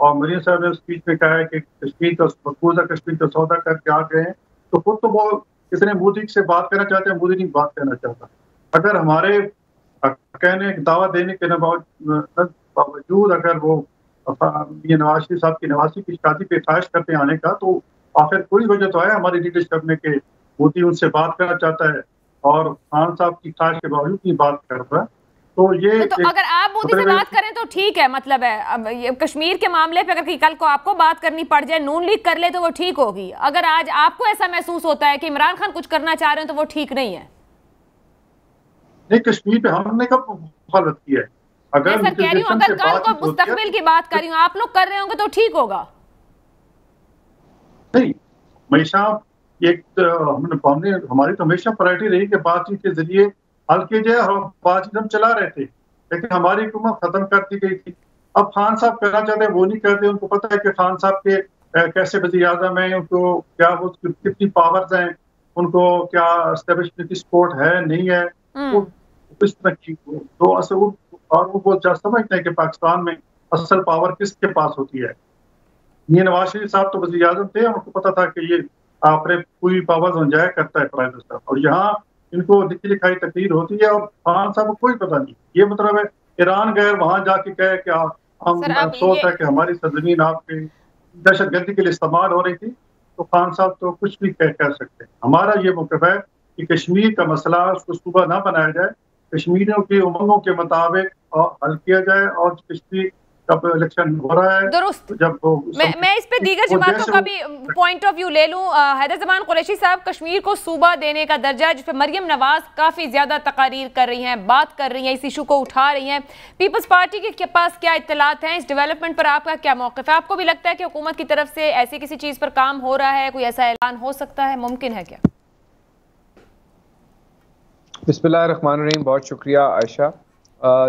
اور مریم صاحب نے اسپیچ میں کہا ہے کہ کشمیر کا مقبوضہ کشمیر کا سودا کر کے آ گئے ہیں، تو خود تو وہ اتنے مودی سے بات کرنا چاہتے ہیں، مودی نہیں بات کرنا چاہتا. اگر ہمارے کہنے دعویٰ دینے کے باوجود اگر وہ یہ نواز شریف صاحب کی نواسی کی شادی پہ خواہش کرتے ہیں آنے کا، تو آخر کوئی وجہ تو ہے ہماری لیڈرشپ میں کہ مودی ان سے بات کرنا چاہتا ہے اور خان صاحب کی خواہش کے باوجود نہیں بات کر رہا. تو یہ تو اگر آپ مودی سے بات کریں تو ٹھیک ہے، مطلب ہے اب کشمیر کے معاملے پہ اگر کل کو آپ کو بات کرنی پڑ جائے، نون لیگ کر لے تو وہ ٹھیک ہوگی. اگر آج آپ کو ایسا محسوس ہوتا ہے کہ عمران خان کچھ کرنا چاہ رہے ہیں تو وہ ٹھیک نہیں ہے؟ نہیں، کشمیر پہ ہم نے کب مخالفت کی ہے؟ اگر میں سر کہہ رہی ہوں، اگر کل کو مستقبل کی بات کر رہی ہوں، آپ لوگ کر رہے ہوں گے تو ٹھیک ہوگا. نہیں، ہمیشہ ہماری تو ہمیشہ پرائرٹی رہی کہ بات چیت کے ذریعے حل کی جائے. بات چیت ہم چلا رہے تھے، لیکن ہماری حکومت ختم کر دی گئی تھی. اب خان صاحب کرنا چاہتے ہیں، وہ نہیں کرتے. ان کو پتہ ہے کہ خان صاحب کے کیسے وزیر اعظم ہیں، ان کو کیا وہ کتنی پاورز ہیں، ان کو کیا اسٹیبلشمنٹ کی سپورٹ ہے نہیں ہے. اس طرح کی تو اور وہ سمجھتے ہیں کہ پاکستان میں اصل پاور کس کے پاس ہوتی ہے. یہ نواز شریف صاحب تو وزیر اعظم تھے، ان کو پتا تھا کہ یہ آپ نے پوری پاورز انجوائے کرتا ہے پرائم منسٹر، اور یہاں ان کو لکھی لکھائی تقریر ہوتی ہے اور خان صاحب کو کوئی پتہ نہیں. یہ مطلب ہے ایران گئے، وہاں جا کے کہے کہ ہم افسوس ہے کہ ہماری سرزمین آپ کے دہشت گردی کے لیے استعمال ہو رہی تھی. تو خان صاحب تو کچھ بھی کہہ سکتے ہیں. ہمارا یہ موقف ہے کہ کشمیر کا مسئلہ اس کو صوبہ نہ بنایا جائے، کشمیریوں کی امنگوں کے مطابق حل کیا جائے. اور کشمیر کا الیکشن ہو رہا ہے درست. میں اس پہ دیگر جماعتوں کا بھی پوائنٹ آف ویو لے لوں. حیدر زمان قریشی صاحب، کشمیر کو صوبہ دینے کا درجہ جس پہ مریم نواز کافی زیادہ تقاریر کر رہی ہیں، بات کر رہی ہیں، اس ایشو کو اٹھا رہی ہیں، پیپلز پارٹی کے پاس کیا اطلاعات ہیں؟ اس ڈیولپمنٹ پر آپ کا کیا موقف ہے؟ آپ کو بھی لگتا ہے کہ حکومت کی طرف سے ایسی کسی چیز پر کام ہو رہا ہے، کوئی ایسا اعلان ہو سکتا ہے، ممکن ہے کیا؟ بسم اللہ الرحمن الرحیم. بہت شکریہ عائشہ.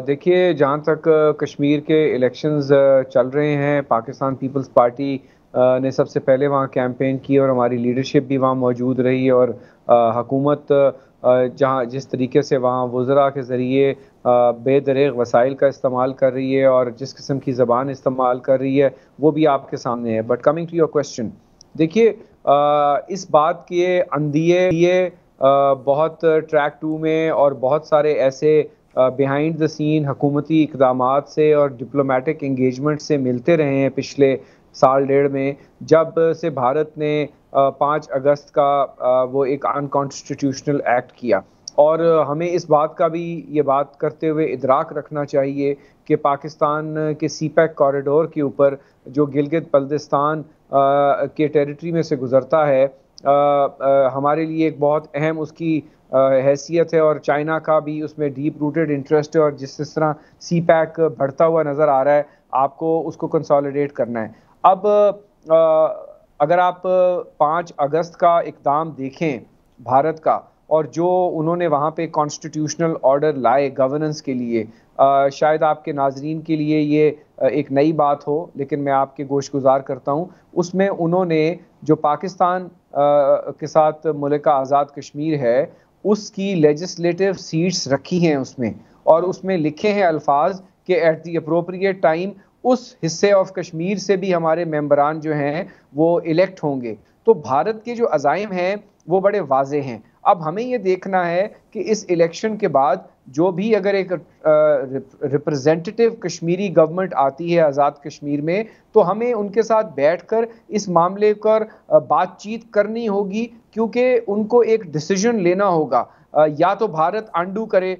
دیکھیے، جہاں تک کشمیر کے الیکشنز چل رہے ہیں، پاکستان پیپلز پارٹی نے سب سے پہلے وہاں کیمپین کی اور ہماری لیڈرشپ بھی وہاں موجود رہی، اور حکومت جس طریقے سے وہاں وزراء کے ذریعے بے دریغ وسائل کا استعمال کر رہی ہے اور جس قسم کی زبان استعمال کر رہی ہے وہ بھی آپ کے سامنے ہے. But coming to your question, دیکھیے اس بات کے اندیے بہت ٹریک 2 میں اور بہت سارے ایسے بیہائنڈ دا سین حکومتی اقدامات سے اور ڈپلومیٹک انگیجمنٹ سے ملتے رہے ہیں پچھلے سال ڈیڑھ میں، جب سے بھارت نے 5 اگست کا وہ ایک انکانسٹیٹیوشنل ایکٹ کیا. اور ہمیں اس بات کا بھی یہ بات کرتے ہوئے ادراک رکھنا چاہیے کہ پاکستان کے سی پیک کوریڈور کے اوپر جو گلگت بلتستان کے ٹیریٹری میں سے گزرتا ہے، ہمارے لیے ایک بہت اہم اس کی حیثیت ہے، اور چائنا کا بھی اس میں ڈیپ روٹڈ انٹرسٹ ہے. اور جس طرح سی پیک بڑھتا ہوا نظر آ رہا ہے، آپ کو اس کو کنسالیڈیٹ کرنا ہے. اب اگر آپ 5 اگست کا اقدام دیکھیں بھارت کا، اور جو انہوں نے وہاں پہ کانسٹیٹیوشنل آرڈر لائے گورننس کے لیے، شاید آپ کے ناظرین کے لیے یہ ایک نئی بات ہو، لیکن میں آپ کے گوش گزار کرتا ہوں. اس میں انہوں نے جو پاکستان کے ساتھ ملکہ آزاد کشمیر ہے، اس کی لیجسلیٹو سیٹس رکھی ہیں اس میں، اور اس میں لکھے ہیں الفاظ کہ ایٹ دی اپروپریٹ ٹائم اس حصے آف کشمیر سے بھی ہمارے ممبران جو ہیں وہ الیکٹ ہوں گے. تو بھارت کے جو عزائم ہیں وہ بڑے واضح ہیں. اب ہمیں یہ دیکھنا ہے کہ اس الیکشن کے بعد جو بھی اگر ایک ریپرزینٹیٹیو کشمیری گورنمنٹ آتی ہے آزاد کشمیر میں، تو ہمیں ان کے ساتھ بیٹھ کر اس معاملے پر بات چیت کرنی ہوگی، کیونکہ ان کو ایک ڈیسیژن لینا ہوگا. یا تو بھارت انڈو کرے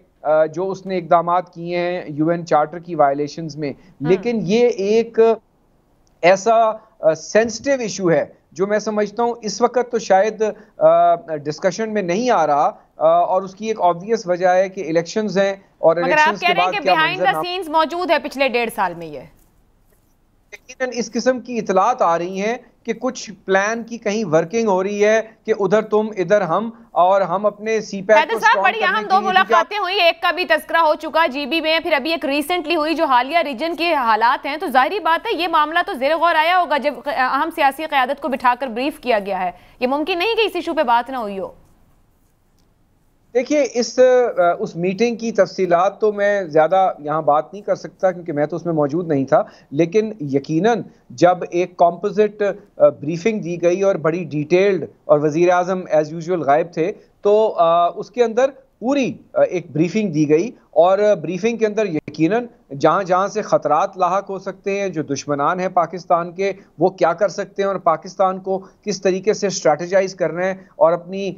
جو اس نے اقدامات کیے ہیں UN چارٹر کی وائلیشنز میں، لیکن یہ ایک ایسا سینسٹیو ایشو ہے جو میں سمجھتا ہوں اس وقت تو شاید ڈسکشن میں نہیں آ رہا، اور اس کی ایک آبویس وجہ ہے کہ الیکشنز ہیں، اور الیکشنز کے بعد کیا بیہائنڈ دا سینز موجود ہے پچھلے 1.5 سال میں. یہ یقیناً اس قسم کی اطلاعات آ رہی ہیں کہ کچھ پلان کی کہیں ورکنگ ہو رہی ہے کہ ادھر تم ادھر ہم، اور ہم اپنے سی پیک کو صاحب بڑی اہم 2 ملاقاتیں ہوئی، ایک کا بھی تذکرہ ہو چکا GB میں، پھر ابھی ایک ریسنٹلی ہوئی جو حالیہ ریجن کے حالات ہیں. تو ظاہری بات ہے یہ معاملہ تو زیر غور آیا ہوگا جب اہم سیاسی قیادت کو بٹھا کر بریف کیا گیا ہے. یہ ممکن نہیں کہ اس ایشو پہ بات نہ ہوئی ہو. دیکھیے اس میٹنگ کی تفصیلات تو میں زیادہ یہاں بات نہیں کر سکتا کیونکہ میں تو اس میں موجود نہیں تھا، لیکن یقیناً جب ایک کمپوزٹ بریفنگ دی گئی اور بڑی ڈیٹیلڈ، اور وزیر اعظم ایز یوزول غائب تھے، تو اس کے اندر پوری ایک بریفنگ دی گئی، اور بریفنگ کے اندر یقیناً جہاں جہاں سے خطرات لاحق ہو سکتے ہیں، جو دشمنان ہیں پاکستان کے، وہ کیا کر سکتے ہیں اور پاکستان کو کس طریقے سے اسٹریٹجائز کرنا ہے اور اپنی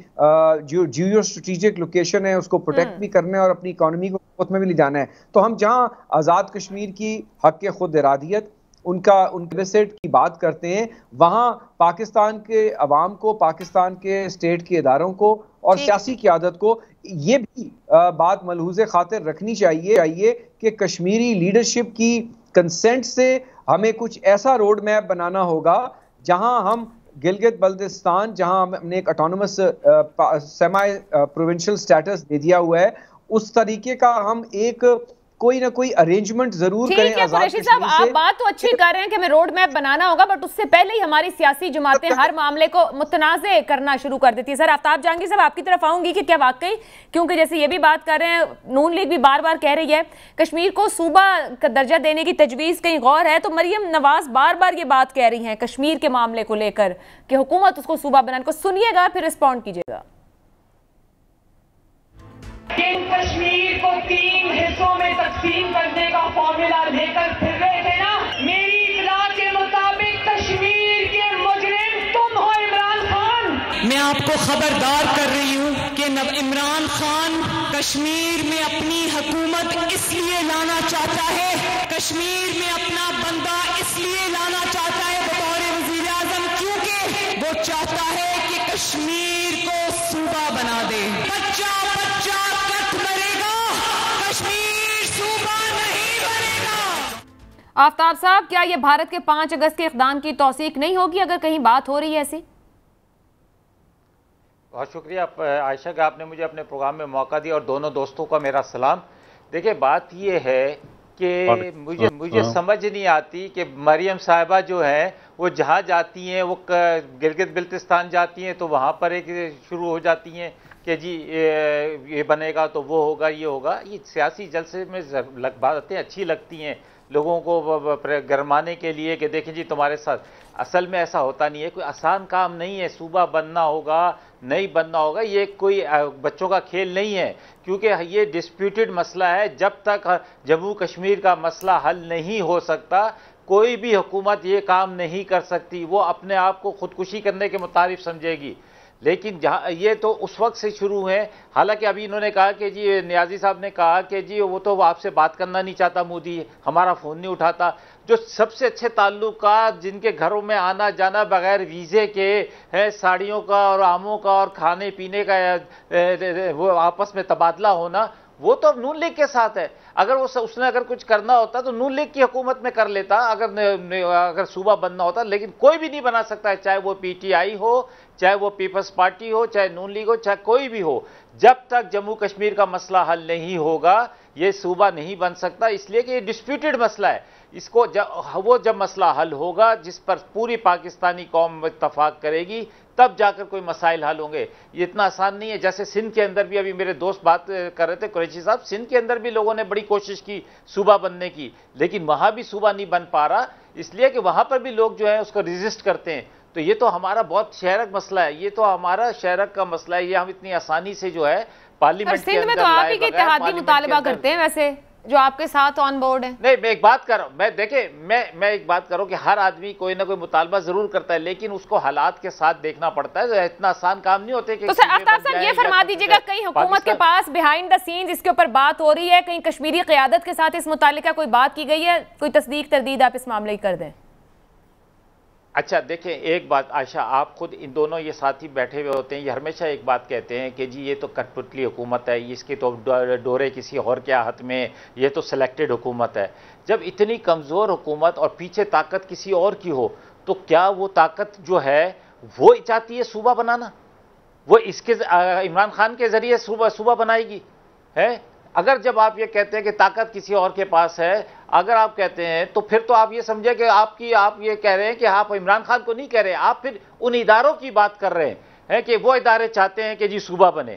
جو جیو اسٹریٹجک لوکیشن ہے اس کو پروٹیکٹ بھی کرنا ہے اور اپنی اکانومی کو خود میں بھی لے جانا ہے۔ تو ہم جہاں آزاد کشمیر کی حق خود ارادیت، ان کی بات کرتے ہیں، وہاں پاکستان کے عوام کو، پاکستان کے اسٹیٹ کے اداروں کو اور سیاسی قیادت کو یہ بھی بات ملحوظ خاطر رکھنی چاہیے کہ کشمیری لیڈرشپ کی کنسنٹ سے ہمیں کچھ ایسا روڈ میپ بنانا ہوگا جہاں ہم گلگت بلتستان، جہاں ہم نے ایک اٹانومس سیمی پروونشل سٹیٹس دے دیا ہوا ہے، اس طریقے کا ہم ایک کوئی نہ کوئی ارینجمنٹ ضرور کریں آزاد قریشی کشمیر صاحب، سے۔ آپ بات تو اچھی کر رہے ہیں کہ ہمیں روڈ میپ بنانا ہوگا، بٹ اس سے پہلے ہی ہماری سیاسی جماعتیں ہر معاملے کو متنازع کرنا شروع کر دیتی ہے۔ سر آفتاب جہانگیر صاحب، آپ کی طرف آؤں گی کہ کیا واقعی، کیونکہ جیسے یہ بھی بات کر رہے ہیں، نون لیگ بھی بار بار کہہ رہی ہے کشمیر کو صوبہ کا درجہ دینے کی تجویز کہیں غور ہے، تو مریم نواز بار بار یہ بات کہہ رہی ہیں کشمیر کے معاملے کو لے کر کہ حکومت اس کو صوبہ بنانے کو، سنیے گا پھر رسپونڈ کیجیے گا۔ کشمیر کو 3 حصوں میں تقسیم کرنے کا فارمولا لے کر پھر رہے تھے نا، میری اطلاع کے مطابق کشمیر کے مجرم تم ہو عمران خان۔ میں آپ کو خبردار کر رہی ہوں کہ عمران خان کشمیر میں اپنی حکومت اس لیے لانا چاہتا ہے، کشمیر میں اپنا بندہ اس لیے لانا چاہتا ہے بطور وزیر اعظم، کیونکہ وہ چاہتا ہے کہ کشمیر کو صوبہ بنا دے۔ بچہ کٹ مرے گا، کشمیر صوبہ نہیں بنے گا۔ آفتاب صاحب، کیا یہ بھارت کے 5 اگست کے اقدام کی توثیق نہیں ہوگی اگر کہیں بات ہو رہی ہے ایسی؟ بہت شکریہ عائشہ کہ آپ نے مجھے اپنے پروگرام میں موقع دیا، اور دونوں دوستوں کا میرا سلام۔ دیکھیں، بات یہ ہے کہ مجھے سمجھ نہیں آتی کہ مریم صاحبہ جو ہیں وہ جہاں جاتی ہیں، وہ گلگت بلتستان جاتی ہیں تو وہاں پر ایک شروع ہو جاتی ہیں کہ جی یہ بنے گا تو وہ ہوگا، یہ ہوگا۔ یہ سیاسی جلسے میں باتیں اچھی لگتی ہیں لوگوں کو گرمانے کے لیے کہ دیکھیں جی تمہارے ساتھ، اصل میں ایسا ہوتا نہیں ہے، کوئی آسان کام نہیں ہے، صوبہ بننا ہوگا، نہیں بننا ہوگا، یہ کوئی بچوں کا کھیل نہیں ہے، کیونکہ یہ ڈسپیوٹڈ مسئلہ ہے۔ جب تک جموں کشمیر کا مسئلہ حل نہیں ہو سکتا، کوئی بھی حکومت یہ کام نہیں کر سکتی، وہ اپنے آپ کو خودکشی کرنے کے متعارف سمجھے گی۔ لیکن یہ تو اس وقت سے شروع ہے، حالانکہ ابھی انہوں نے کہا کہ جی نیازی صاحب نے کہا کہ جی وہ تو آپ سے بات کرنا نہیں چاہتا مودی، ہمارا فون نہیں اٹھاتا۔ جو سب سے اچھے تعلقات، جن کے گھروں میں آنا جانا بغیر ویزے کے ہے، ساڑیوں کا اور آموں کا اور کھانے پینے کا وہ آپس میں تبادلہ ہونا، وہ تو نون لیگ کے ساتھ ہے۔ اگر اس نے اگر کچھ کرنا ہوتا تو نون لیگ کی حکومت میں کر لیتا، اگر صوبہ بننا ہوتا، لیکن کوئی بھی نہیں بنا سکتا ہے، چاہے وہ پی ٹی آئی ہو، چاہے وہ پیپلز پارٹی ہو، چاہے نون لیگ ہو، چاہے کوئی بھی ہو۔ جب تک جموں کشمیر کا مسئلہ حل نہیں ہوگا یہ صوبہ نہیں بن سکتا، اس لیے کہ یہ ڈسپیوٹڈ مسئلہ ہے۔ اس کو جب مسئلہ حل ہوگا جس پر پوری پاکستانی قوم اتفاق کرے گی، تب جا کر کوئی مسائل حل ہوں گے۔ یہ اتنا آسان نہیں ہے۔ جیسے سندھ کے اندر بھی ابھی میرے دوست بات کر رہے تھے قریشی صاحب، سندھ کے اندر بھی لوگوں نے بڑی کوشش کی صوبہ بننے کی، لیکن وہاں بھی صوبہ نہیں بن پا رہا، اس لیے کہ وہاں پر بھی لوگ جو ہیں اس کو ریزسٹ کرتے ہیں۔ تو یہ تو ہمارا بہت شہرک مسئلہ ہے، یہ تو ہمارا شہرک کا مسئلہ ہے، یہ ہم اتنی آسانی سے جو ہے پارلیمنٹ کے اندر سندھ میں تو آپ ہی کے اتحادی مطالبہ کرتے ہیں ویسے، جو آپ کے ساتھ آن بورڈ ہیں۔ نہیں، میں ایک بات کر رہا ہوں، دیکھیں میں ایک بات کر رہا ہوں کہ ہر آدمی کوئی نہ کوئی مطالبہ ضرور کرتا ہے، لیکن اس کو حالات کے ساتھ دیکھنا پڑتا ہے، اتنا آسان کام نہیں ہوتے کہ۔ تو سر آفتاب صاحب یہ فرما دیجیے گا، کہیں حکومت کے پاس بیہائنڈ دا سینز اس کے اوپر بات ہو رہی ہے، کہیں کشمیری قیادت کے ساتھ اس متعلقہ کوئی بات کی گئی ہے، کوئی تصدیق تردید آپ اس معاملے کی کر دیں؟ اچھا دیکھیں، ایک بات عائشہ، آپ خود ان دونوں یہ ساتھی بیٹھے ہوئے ہوتے ہیں، یہ ہمیشہ ایک بات کہتے ہیں کہ جی یہ تو کٹ پتلی حکومت ہے، اس کی تو ڈورے کسی اور کے ہاتھ میں، یہ تو سلیکٹڈ حکومت ہے۔ جب اتنی کمزور حکومت اور پیچھے طاقت کسی اور کی ہو، تو کیا وہ طاقت جو ہے وہ چاہتی ہے صوبہ بنانا؟ وہ اس کے عمران خان کے ذریعے صوبہ بنائے گی ہے؟ اگر جب آپ یہ کہتے ہیں کہ طاقت کسی اور کے پاس ہے، اگر آپ کہتے ہیں تو پھر تو آپ یہ سمجھے کہ آپ یہ کہہ رہے ہیں کہ آپ عمران خان کو نہیں کہہ رہے، آپ پھر ان اداروں کی بات کر رہے ہیں کہ وہ ادارے چاہتے ہیں کہ جی صوبہ بنے۔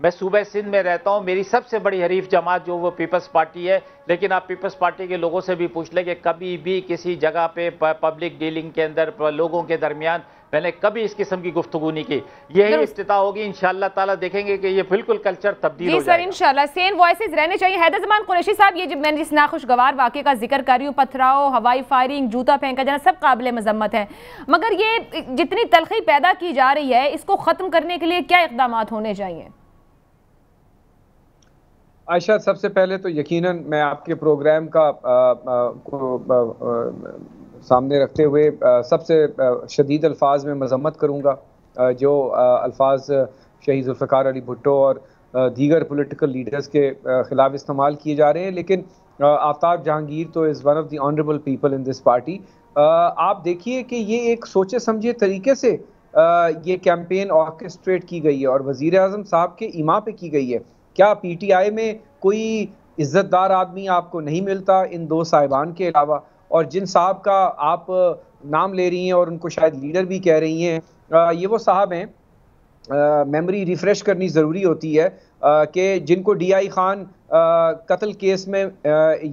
میں صوبہ سندھ میں رہتا ہوں, میری سب سے بڑی حریف جماعت جو وہ پیپلز پارٹی ہے, لیکن آپ پیپلز پارٹی کے لوگوں سے بھی پوچھ لیں کہ کبھی بھی کسی جگہ پہ پبلک ڈیلنگ کے اندر لوگوں کے درمیان میں نے کبھی اس قسم کی گفتگو نہیں کی. یہی افتتاح ہوگی انشاءاللہ تعالیٰ, دیکھیں گے کہ یہ بالکل کلچر تبدیل ہو جائے گا. جی سر انشاءاللہ سین وائسز رہنے چاہیے. حیدر زمان قریشی صاحب, یہ میں جس ناخوشگوار واقعے کا ذکر کر رہی ہوں, پتھراؤ, ہوائی فائرنگ, جوتا پھینکا جانا, سب قابل مذمت ہے, مگر یہ جتنی تلخی پیدا کی جا رہی ہے اس کو ختم کرنے کے لیے کیا اقدامات ہونے چاہیے؟ عائشہ, سب سے پہلے تو یقیناً میں آپ کے پروگرام کا سامنے رکھتے ہوئے سب سے شدید الفاظ میں مذمت کروں گا جو الفاظ شہید ذوالفقار علی بھٹو اور دیگر پولیٹیکل لیڈرز کے خلاف استعمال کیے جا رہے ہیں, لیکن آفتاب جہانگیر تو is one of the honourable people in this party. آپ دیکھیے کہ یہ ایک سوچے سمجھے طریقے سے یہ کیمپین آرکسٹریٹ کی گئی ہے اور وزیر اعظم صاحب کے ایما پہ کی گئی ہے. کیا پی ٹی آئی میں کوئی عزت دار آدمی آپ کو نہیں ملتا ان دو صاحبان کے علاوہ؟ اور جن صاحب کا آپ نام لے رہی ہیں اور ان کو شاید لیڈر بھی کہہ رہی ہیں, یہ وہ صاحب ہیں, میموری ریفریش کرنی ضروری ہوتی ہے کہ جن کو ڈی آئی خان قتل کیس میں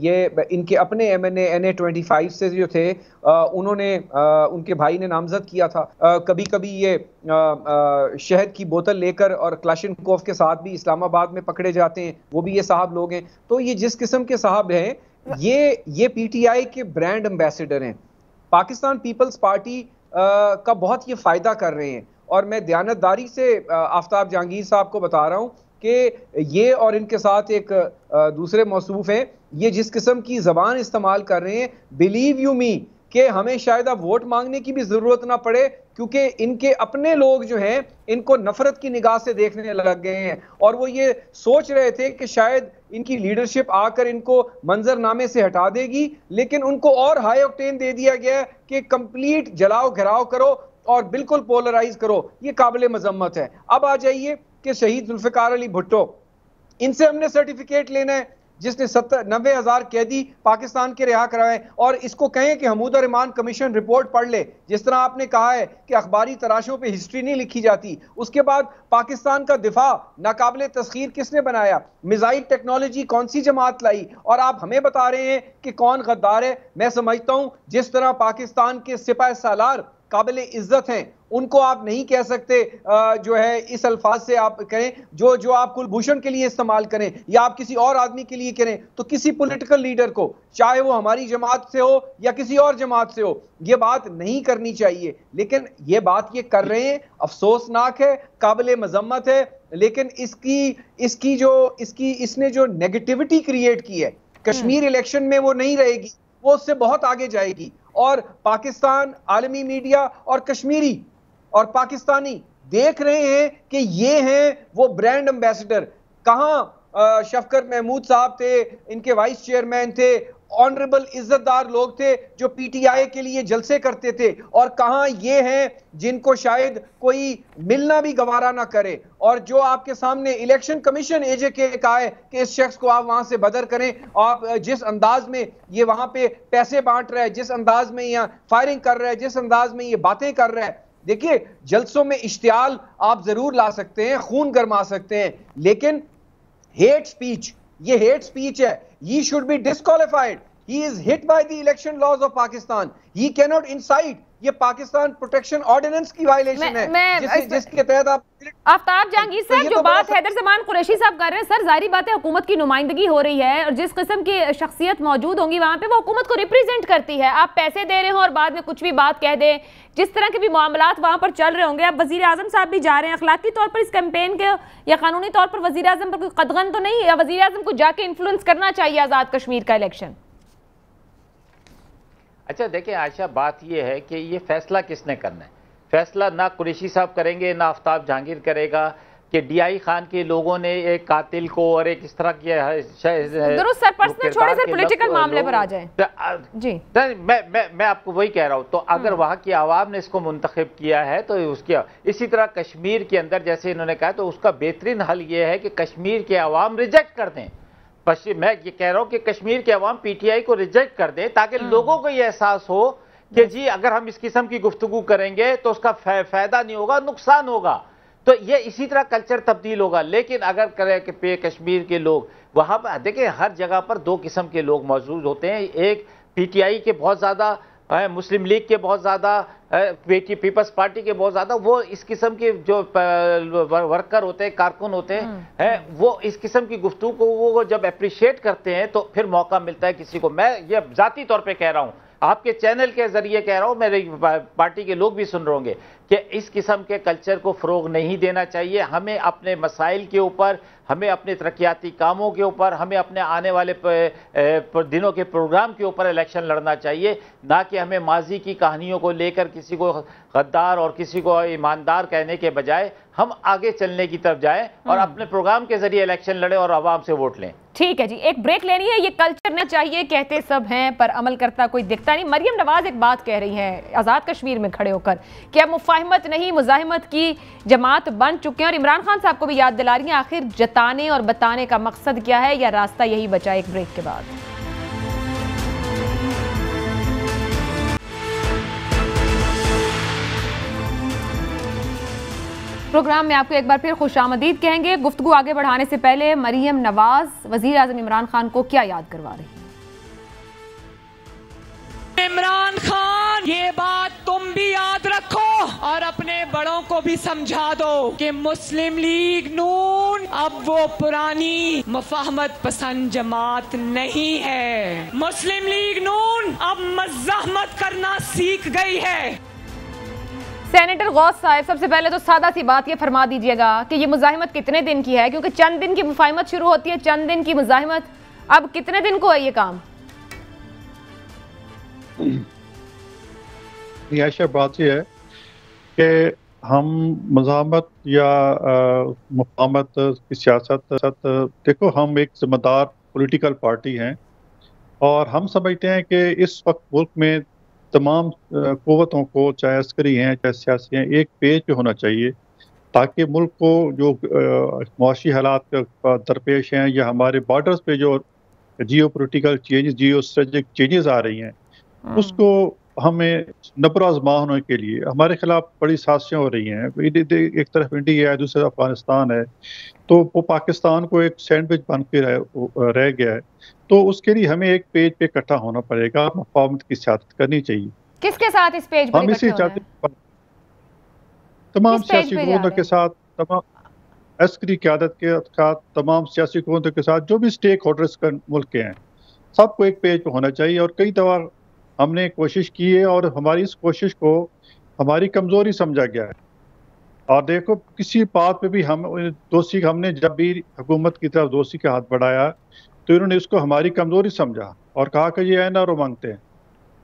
یہ ان کے اپنے ایم این اے NA-25 سے جو تھے انہوں نے ان کے بھائی نے نامزد کیا تھا. کبھی کبھی یہ شہد کی بوتل لے کر اور کلاشنکوف کے ساتھ بھی اسلام آباد میں پکڑے جاتے ہیں, وہ بھی یہ صاحب لوگ ہیں. تو یہ جس قسم کے صاحب ہیں یہ پی ٹی آئی کے برانڈ امبیسڈر ہیں, پاکستان پیپلز پارٹی کا بہت یہ فائدہ کر رہے ہیں. اور میں دیانتداری سے آفتاب جہانگیر صاحب کو بتا رہا ہوں کہ یہ اور ان کے ساتھ ایک دوسرے موصوف ہیں, یہ جس قسم کی زبان استعمال کر رہے ہیں, بلیو یو می کہ ہمیں شاید اب ووٹ مانگنے کی بھی ضرورت نہ پڑے, کیونکہ ان کے اپنے لوگ جو ہیں ان کو نفرت کی نگاہ سے دیکھنے لگ گئے ہیں. اور وہ یہ سوچ رہے تھے کہ شاید ان کی لیڈرشپ آ کر ان کو منظر نامے سے ہٹا دے گی, لیکن ان کو اور ہائی آکٹین دے دیا گیا کہ کمپلیٹ جلاؤ گھراؤ کرو اور بالکل پولرائز کرو. یہ قابل مذمت ہے. اب آ جائیے کہ شہید ذوالفقار علی بھٹو, ان سے ہم نے سرٹیفکیٹ لینا ہے جس نے 90,000 قیدی پاکستان کے رہا کرائے, اور اس کو کہیں کہ حمود الرحمان کمیشن رپورٹ پڑھ لے. جس طرح آپ نے کہا ہے کہ اخباری تراشوں پہ ہسٹری نہیں لکھی جاتی, اس کے بعد پاکستان کا دفاع ناقابل تسخیر کس نے بنایا, میزائل ٹیکنالوجی کون سی جماعت لائی, اور آپ ہمیں بتا رہے ہیں کہ کون غدار ہے. میں سمجھتا ہوں جس طرح پاکستان کے سپاہ سالار قابل عزت ہیں, ان کو آپ نہیں کہہ سکتے جو ہے اس الفاظ سے آپ کریں جو آپ کلبھوشن کے لیے استعمال کریں یا آپ کسی اور آدمی کے لیے کریں. تو کسی پولیٹیکل لیڈر کو, چاہے وہ ہماری جماعت سے ہو یا کسی اور جماعت سے ہو, یہ بات نہیں کرنی چاہیے. لیکن یہ بات یہ کر رہے ہیں, افسوسناک ہے, قابل مذمت ہے. لیکن اس نے جو نیگیٹیوٹی کریٹ کی ہے کشمیر الیکشن میں, وہ نہیں رہے گی, وہ اس سے بہت آگے جائے گی. اور پاکستان, عالمی میڈیا اور کشمیری اور پاکستانی دیکھ رہے ہیں کہ یہ ہیں وہ برانڈ امبیسڈر. کہاں شفقت محمود صاحب تھے, ان کے وائس چیئرمین تھے, آنریبل عزت دار لوگ تھے جو پی ٹی آئی کے لیے جلسے کرتے تھے, اور کہاں یہ ہیں جن کو شاید کوئی ملنا بھی گوارا نہ کرے. اور جو آپ کے سامنے الیکشن کمیشن AJ کے کہا ہے کہ اس شخص کو آپ وہاں سے بدر کریں, آپ جس انداز میں یہ وہاں پہ پیسے بانٹ رہا ہے, جس انداز میں یہاں فائرنگ کر رہا ہے, جس انداز میں یہ باتیں کر رہا ہے, دیکھیے جلسوں میں اشتعال آپ ضرور لا سکتے ہیں, خون گرما سکتے ہیں, لیکن ہیٹ سپیچ, یہ ہیٹ سپیچ ہے. He should be disqualified. He is hit by the election laws of Pakistan. He cannot incite. یہ پاکستان پروٹیکشن آرڈیننس کی وائلیشن ہے جس کے تحت آفتاب جہانگیر صاحب جو بات حیدر زمان قریشی صاحب کر رہے ہیں, سر ظاہری بات ہے حکومت کی نمائندگی ہو رہی ہے اور جس قسم کی شخصیت موجود ہوں گی وہاں پہ وہ حکومت کو ریپریزنٹ کرتی ہے. آپ پیسے دے رہے ہوں اور بعد میں کچھ بھی بات کہہ دیں, جس طرح کے بھی معاملات وہاں پر چل رہے ہوں گے. اب وزیر اعظم صاحب بھی جا رہے ہیں, اخلاقی طور پر اس کیمپین کے یا قانونی طور پر وزیر اعظم پر کوئی قدغن تو نہیں, یا وزیر اعظم کو جا کے انفلوئنس کرنا چاہیے آزاد کشمیر کا الیکشن؟ اچھا دیکھیں عائشہ, بات یہ ہے کہ یہ فیصلہ کس نے کرنا ہے. فیصلہ نہ قریشی صاحب کریں گے, نہ آفتاب جہانگیر کرے گا کہ ڈی آئی خان کے لوگوں نے ایک قاتل کو اور ایک اس طرح کیا درست سر پرسنل چھوڑے سر پولیٹیکل معاملے پر آ جائیں. جی میں آپ کو وہی کہہ رہا ہوں. تو اگر وہاں کی عوام نے اس کو منتخب کیا ہے تو اس کی, اسی طرح کشمیر کے اندر جیسے انہوں نے کہا, تو اس کا بہترین حل یہ ہے کہ کشمیر کے عوام ریجیکٹ کر دیں. میں یہ کہہ رہا ہوں کہ کشمیر کے عوام پی ٹی آئی کو ریجیکٹ کر دیں تاکہ لوگوں کو یہ احساس ہو کہ جی اگر ہم اس قسم کی گفتگو کریں گے تو اس کا فائدہ نہیں ہوگا, نقصان ہوگا. تو یہ اسی طرح کلچر تبدیل ہوگا. لیکن اگر کرے کہ کشمیر کے لوگ وہاں پر دیکھیں ہر جگہ پر دو قسم کے لوگ موجود ہوتے ہیں. ایک پی ٹی آئی کے بہت زیادہ، مسلم لیگ کے بہت زیادہ، پیپلز پارٹی کے بہت زیادہ، وہ اس قسم کے جو ورکر ہوتے ہیں، کارکن ہوتے ہیں، وہ اس قسم کی گفتگو کو وہ جب اپریشیٹ کرتے ہیں تو پھر موقع ملتا ہے کسی کو. میں یہ ذاتی طور پہ کہہ رہا ہوں، آپ کے چینل کے ذریعے کہہ رہا ہوں، میرے پارٹی کے لوگ بھی سن رہے ہوں گے کہ اس قسم کے کلچر کو فروغ نہیں دینا چاہیے. ہمیں اپنے مسائل کے اوپر، ہمیں اپنے ترقیاتی کاموں کے اوپر، ہمیں اپنے آنے والے دنوں کے پروگرام کے اوپر الیکشن لڑنا چاہیے، نہ کہ ہمیں ماضی کی کہانیوں کو لے کر کسی کو غدار اور کسی کو ایماندار کہنے کے بجائے ہم آگے چلنے کی طرف جائیں اور اپنے پروگرام کے ذریعے الیکشن لڑیں اور عوام سے ووٹ لیں. ٹھیک ہے جی، ایک بریک لینی ہے. یہ کلچر نہ چاہیے کہتے سب ہیں پر عمل کرتا کوئی دکھتا نہیں. مریم نواز ایک بات کہہ رہی ہیں آزاد کشمیر میں کھڑے ہو کر کہ اب مفاہمت نہیں مزاحمت کی جماعت بن چکے ہیں، اور عمران خان صاحب کو بھی یاد دلا رہی ہیں آخر جتانے اور بتانے کا مقصد کیا ہے یا راستہ یہی بچا. ایک بریک کے بعد پروگرام میں آپ کو ایک بار پھر خوش آمدید کہیں گے. گفتگو آگے بڑھانے سے پہلے مریم نواز وزیر اعظم عمران خان کو کیا یاد کروا رہی ہیں؟ عمران خان، یہ بات تم بھی یاد رکھو اور اپنے بڑوں کو بھی سمجھا دو کہ مسلم لیگ نون اب وہ پرانی مفاہمت پسند جماعت نہیں ہے. مسلم لیگ نون اب مزاحمت کرنا سیکھ گئی ہے. سینیٹر غوث صاحب، سب سے پہلے تو سادہ سی بات یہ فرما دیجئے گا کہ یہ مزاحمت کتنے دن کی ہے، کیونکہ چند دن کی مفاہمت شروع ہوتی ہے، چند دن کی مزاحمت. اب کتنے دن کو ہے یہ کام؟ عائشہ، بات یہ ہے کہ ہم مزاحمت یا مفاہمت کی سیاست، دیکھو ہم ایک ذمہ دار پولیٹیکل پارٹی ہیں اور ہم سمجھتے ہیں کہ اس وقت ملک میں تمام قوتوں کو، چاہے عسکری ہیں چاہے سیاسی ہیں، ایک پیج پہ ہونا چاہیے تاکہ ملک کو جو معاشی حالات درپیش ہیں یا ہمارے بارڈرز پہ جو geo political changes, geo strategic changes آ رہی ہیں، اس کو ہمیں نبر آزما ہونے کے لیے ہمارے خلاف بڑی سازشیں ہو رہی ہیں. ایک طرف انڈیا ہے، دوسری طرف افغانستان ہے، تو وہ پاکستان کو ایک سینڈوچ بن کے رہ گیا ہے. تو اس کے لیے ہمیں ایک پیج پہ اکٹھا ہونا پڑے گا، مفاہمت کی سیاست کرنی چاہیے. کس کے ساتھ اس پیج پر ہم اسی چاہتے ہیں تمام سیاسی قوتوں کے ساتھ، تمام عسکری قیادت کے ساتھ، تمام سیاسی قوتوں کے ساتھ، جو بھی سٹیک ہولڈرز ملک کے ہیں، سب کو ایک پیج پہ ہونا چاہیے. اور کئی دفعہ ہم نے کوشش کی ہے اور ہماری اس کوشش کو ہماری کمزوری سمجھا گیا ہے. اور دیکھو کسی بات پہ بھی ہم نے جب بھی حکومت کی طرف دوستی کا ہاتھ بڑھایا تو انہوں نے اس کو ہماری کمزوری سمجھا اور کہا کہ یہ این آر او مانگتے ہیں.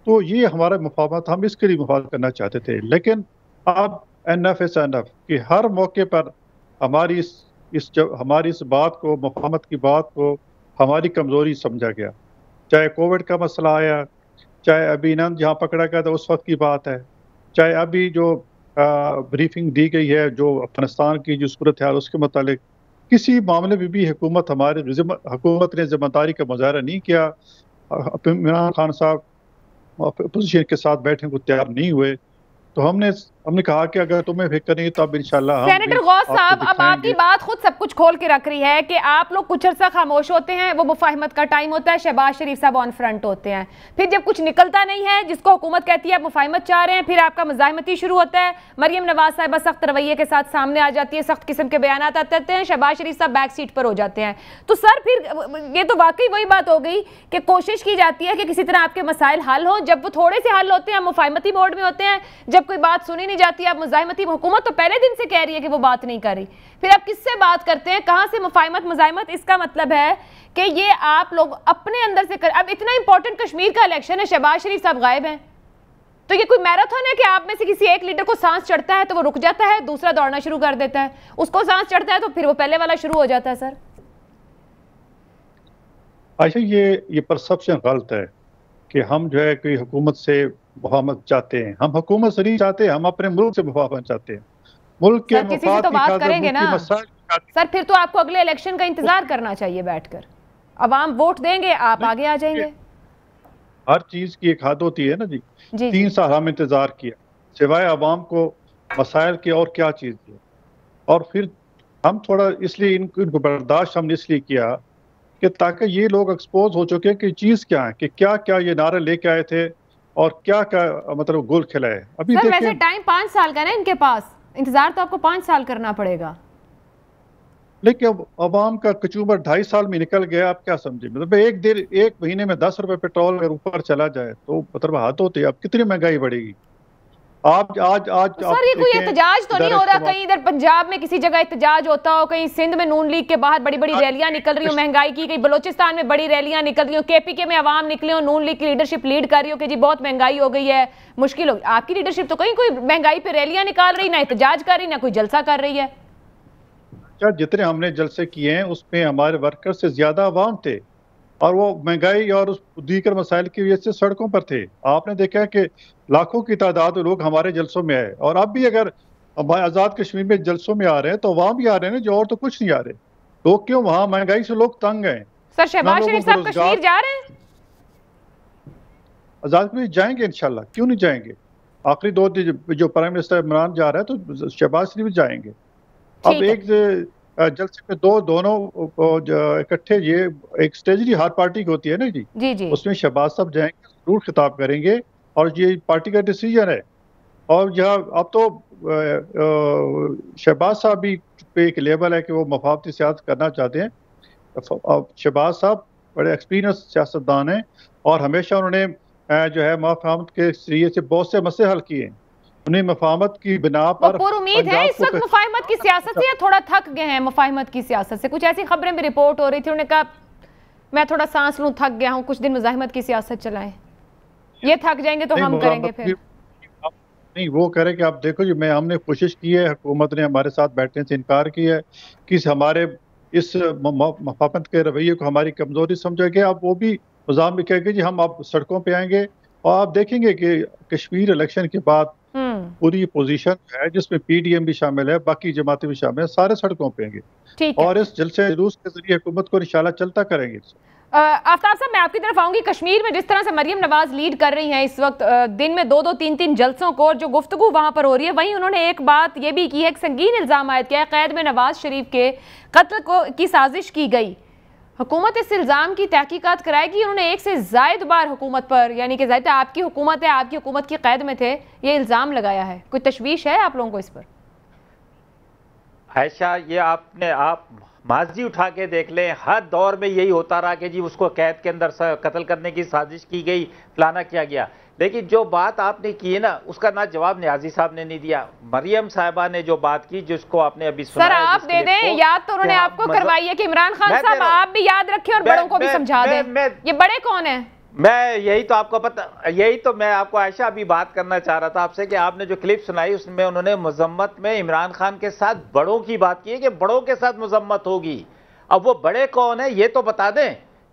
تو یہ ہمارا مفاہمت، ہم اس کے لیے مفاہمت کرنا چاہتے تھے. لیکن اب انف از انف کہ ہر موقع پر ہماری اس بات کو، مفاہمت کی بات کو ہماری کمزوری سمجھا گیا. چاہے کووڈ کا مسئلہ آیا، چاہے ابھی نند جہاں پکڑا گیا تھا اس وقت کی بات ہے، چاہے ابھی جو بریفنگ دی گئی ہے جو افغانستان کی جو صورتحال اس کے متعلق، کسی معاملے میں بھی حکومت نے ذمہ داری کا مظاہرہ نہیں کیا. عمران خان صاحب اپوزیشن کے ساتھ بیٹھنے کو تیار نہیں ہوئے. تو ہم نے کہا کہ اگر تمہیں فکر نہیں تو اب انشاءاللہ ہم سینیٹر غوث صاحب، اب آپ کی بات خود سب کچھ کھول کے رکھ رہی ہے کہ آپ لوگ کچھ عرصہ خاموش ہوتے ہیں، وہ مفاہمت کا ٹائم ہوتا ہے، شہباز شریف صاحب آن فرنٹ ہوتے ہیں، پھر جب کچھ نکلتا نہیں ہے جس کو حکومت کہتی ہے آپ مفاہمت چاہ رہے ہیں، پھر آپ کا مزاحمتی شروع ہوتا ہے. مریم نواز صاحبہ سخت رویے کے ساتھ سامنے آ جاتی ہے، سخت قسم کے بیانات آتے ہیں، شہباز شریف صاحب بیک سیٹ پر ہو جاتے ہیں. تو سر پھر یہ تو واقعی وہی بات ہو گئی کہ کوشش کی جاتی ہے کہ کسی طرح آپ کے مسائل حل ہوں، جب وہ تھوڑے سے حل ہوتے ہیں مفاہمتی موڈ میں ہوتے ہیں، جب کوئی بات سنی نہیں جاتی آپ مزاحمتی. حکومت تو پہلے دن سے کہہ رہی ہے کہ وہ بات نہیں کر رہی، پھر آپ کس سے بات کرتے ہیں؟ کہاں سے مفاہمت مزاحمت؟ اس کا مطلب ہے کہ یہ آپ لوگ اپنے اندر سے اب اتنا امپورٹنٹ کشمیر کا الیکشن ہے، شہباز شریف صاحب غائب ہیں، تو یہ کوئی میراتھن ہے کہ آپ میں سے کسی ایک لیڈر کو سانس چڑھتا ہے تو وہ رک جاتا ہے، دوسرا دوڑنا شروع کر دیتا ہے، اس کو سانس چڑھتا ہے تو پھر وہ پہلے والا شروع ہو جاتا ہے. سر اچھا، یہ پرسپشن غلط ہے کہ ہم جو ہے کوئی حکومت سے مفاہمت چاہتے ہیں. ہم حکومت سے نہیں چاہتے، ہم اپنے ملک سے مفاہمت چاہتے ہیں. ملک کے کسی سے تو بات کریں گے نا سر، پھر تو آپ کو اگلے الیکشن کا انتظار کرنا چاہیے بیٹھ کر. عوام ووٹ دیں گے، آپ آگے آ جائیں گے. ہر چیز کی ایک حد ہوتی ہے نا جی. 3 سال ہم انتظار کیا، سوائے عوام کو مسائل کی اور کیا چیز دی. اور پھر ہم تھوڑا اس لیے ان کو برداشت ہم نے اس لیے کیا کہ تاکہ یہ لوگ ایکسپوز ہو چکے کہ چیز کیا ہے، کہ کیا کیا یہ نعرے لے کے آئے تھے اور کیا کیا مطلب گول کھلائے. ابھی سر ویسے ٹائم 5 سال کا نا ان کے پاس، انتظار تو آپ کو 5 سال کرنا پڑے گا. لیکن اب عوام کا کچوبر 2.5 سال میں نکل گیا. آپ کیا سمجھے؟ مطلب ایک مہینے میں 10 روپے پیٹرول اگر اوپر چلا جائے تو مطلب ہاتھ ہوتے ہیں. اب کتنی مہنگائی بڑھے گی. آج سر یہ کوئی احتجاج تو نہیں ہو رہا؟ کہیں ادھر پنجاب میں کسی جگہ احتجاج ہوتا ہو، کہیں سندھ میں نون لیگ کے باہر بڑی بڑی ریلیاں نکل رہی ہوں مہنگائی کی، کہیں بلوچستان میں بڑی ریلیاں نکل رہی ہوں، KPK میں عوام نکلے ہوں، نون لیگ کی لیڈرشپ لیڈ کر رہی ہو کہ جی بہت مہنگائی ہو گئی ہے، مشکل ہو گئی. آپ کی لیڈرشپ تو کہیں کوئی مہنگائی پہ ریلیاں نکال رہی، نہ احتجاج کر رہی، نہ کوئی جلسہ کر رہی ہے. جتنے ہم نے جلسے کیے ہیں اس میں ہمارے ورکر سے زیادہ عوام تھے اور وہ مہنگائی اور اس دیگر مسائل کی وجہ سے سڑکوں پر تھے. آپ نے دیکھا کہ لاکھوں کی تعداد میں لوگ ہمارے جلسوں میں آئے. اور اب بھی اگر آزاد کشمیر میں جلسوں میں آ رہے ہیں تو عوام بھی آ رہے ہیں جو اور تو کچھ نہیں آ رہے. لوگ کیوں؟ وہاں مہنگائی سے لوگ تنگ ہیں. سر شہباز شریف صاحب کشمیر جا رہے ہیں؟ آزاد کشمیر جائیں گے انشاءاللہ، کیوں نہیں جائیں گے. آخری دور جو پرائم منسٹر عمران جا رہا ہے تو شہباز شریف جائیں گے. اب ایک جلسے میں دونوں اکٹھے، یہ ایک اسٹریٹجی ہر پارٹی کی ہوتی ہے نا جی، اس میں شہباز صاحب جائیں گے، ضرور خطاب کریں گے اور یہ پارٹی کا ڈیسیجن ہے. اور جہاں اب تو شہباز صاحب بھی ایک لیبل ہے کہ وہ مفاہمتی سیاست کرنا چاہتے ہیں. شہباز صاحب بڑے ایکسپیرینس سیاستدان ہیں اور ہمیشہ انہوں نے جو ہے مفاہمت کے ذریعے سے بہت سے مسئلے حل کیے ہیں. انہیں مفاہمت کی بنا پر پر امید ہے اس وقت مفاہمت کی سیاست سے، یا تھوڑا تھک گئے ہیں مفاہمت کی سیاست سے؟ کچھ ایسی خبریں بھی رپورٹ ہو رہی تھی، انہوں نے کہا میں تھوڑا سانس لوں، تھک گیا ہوں، کچھ دن مزاحمت کی سیاست چلائیں. یہ تھک جائیں گے تو ہم کریں گے پھر نہیں. وہ کہہ رہے کہ آپ دیکھو جی، ہم نے کوشش کی ہے، حکومت نے ہمارے ساتھ بیٹھنے سے انکار کیا ہے کہ ہمارے اس مفاہمت کے رویے کو ہماری کمزوری سمجھا گیا. اب وہ بھی نظام بھی کہے گے جی ہم اب سڑکوں پہ آئیں گے. اور آپ دیکھیں گے کہ کشمیر الیکشن کے بعد پوری پوزیشن ہے جس میں PDM بھی شامل ہے، باقی جماعتیں بھی شامل ہیں، سارے سڑکوں پہ ہیں گے اور اس جلسے جلوس کے ذریعے حکومت کو انشاءاللہ چلتا کریں گے. آفتاب صاحب میں آپ کی طرف آؤں گی. کشمیر میں جس طرح سے مریم نواز لیڈ کر رہی ہیں اس وقت دن میں 2-2 3-3 جلسوں کو، جو گفتگو وہاں پر ہو رہی ہے، وہیں انہوں نے ایک بات یہ بھی کی ہے کہ سنگین الزام عائد کیا ہے قید میں نواز شریف کے قتل کی سازش کی گئی. حکومت اس الزام کی تحقیقات کرائے گی. انہوں نے ایک سے زائد بار حکومت پر، یعنی کہ زائد آپ کی حکومت ہے، آپ کی حکومت کی قید میں تھے، یہ الزام لگایا ہے. کوئی تشویش ہے آپ لوگوں کو اس پر؟ عائشہ یہ آپ ماضی اٹھا کے دیکھ لیں، ہر دور میں یہی ہوتا رہا کہ جی اس کو قید کے اندر قتل کرنے کی سازش کی گئی، فلانا کیا گیا. لیکن جو بات آپ نے کی ہے نا، اس کا نہ جواب نیازی صاحب نے نہیں دیا. مریم صاحبہ نے جو بات کی جس کو آپ نے ابھی سنا، سر آپ دے دیں، یاد تو انہوں نے آپ کو کروائی ہے کہ عمران خان صاحب آپ بھی یاد رکھیں اور بڑوں کو بھی سمجھا دیں. یہ بڑے کون ہیں؟ میں یہی تو آپ کو پتہ، یہی تو میں آپ کو عائشہ ابھی بات کرنا چاہ رہا تھا آپ سے کہ آپ نے جو کلپ سنائی اس میں انہوں نے مذمت میں عمران خان کے ساتھ بڑوں کی بات کی ہے کہ بڑوں کے ساتھ مذمت ہوگی. اب وہ بڑے کون ہیں یہ تو بتا دیں